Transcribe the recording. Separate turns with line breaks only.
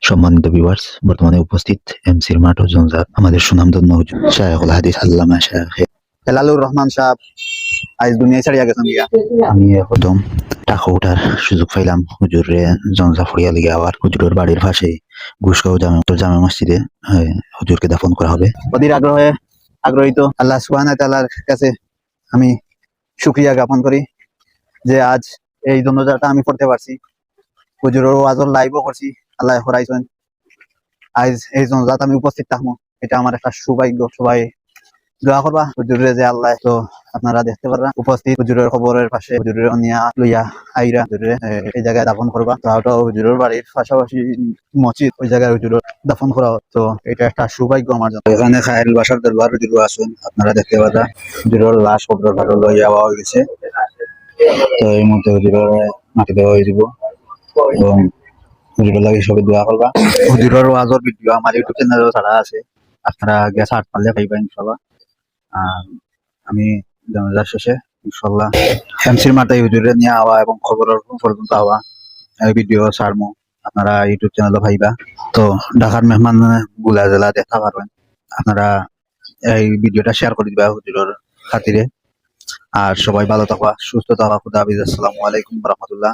সম্মানিত ভিউয়ার্স, বর্তমানে উপস্থিত এমসির মাঠ ও জঞ্জাত আমাদের সুনামধন্য হুজুর শায়খুল হাদিস আল্লামা শায়খ
হেলালুর রহমান সাহেব আজ দুনিয়া ছাড়িয়া গেছেন গিয়া।
আমি একদম টাকা উঠার সুযোগ পাইলাম হুজুরে জঞ্জা ফুরিয়া লিগে আবার হুজুরের বাড়ির পাশে ঘুষগাঁও জামে মসজিদে হুজুরকে দাফন করা হবে।
অধীর আগ্রহিত আল্লাহ সুবহানাহু ওয়া তাআলার কাছে আমি শুকরিয়া জ্ঞাপন করি যে আজ এই জন্মযাত্রা আমি করতে পারছি। হুজুরের ওয়াজর লাইভও করছি, আল্লাহ করাইছেন। আজ এই জন্মযাত্রা আমি উপস্থিত থাকবো, এটা আমার একটা সৌভাগ্য। সবাই দোয়া করবা হুজুরের যে আল্লাহ। তো আপনারা দেখতে পারবা উপস্থিত হুজুরের কবরের পাশে হুজুরের নিয়া লইয়া আইরা হুজুরে এই জায়গায় দাফন করবা। তো ওটাও হুজুরের বাড়ির পাশাপাশি মসজিদ, ওই জায়গায় হুজুরের দাফন করা। তো এটা একটা সৌভাগ্য আমার জন্য। এখানে খায়ের বাসার দরবার হুজুর আছেন, আপনারা দেখতে পারবা হুজুরের লাশ কবরের ঘাটে লইয়া যাওয়া হয়ে গেছে। তো এই মুহূর্তে হুজুরের মাটি দেওয়া হয়ে দিব এবং হুজুরের লাগে সবাই দোয়া করবা। হুজুরের ওয়াজর ভিডিও আমার ইউটিউব চ্যানেলেও ছাড়া আছে, আপনারা গিয়ে সার্চ মারলে পাইবা ইনশাআল্লাহ। আমি জানাজার শেষে ইনশাআল্লাহ এমসির মাথায় হুজুরে নিয়ে আওয়া এবং খবরের পর্যন্ত আওয়া এই ভিডিও ছাড়মু, আপনারা ইউটিউব চ্যানেলে পাইবা। তো ঢাকার মেহমান গুলা জেলা দেখা পারবেন, আপনারা এই ভিডিওটা শেয়ার করে দিবা হুজুরের খাতিরে। আর সবাই ভালো থাকবা, সুস্থ থাকবা। খুদা হাফেজ। আসসালামু আলাইকুম ওয়া রাহমাতুল্লাহ।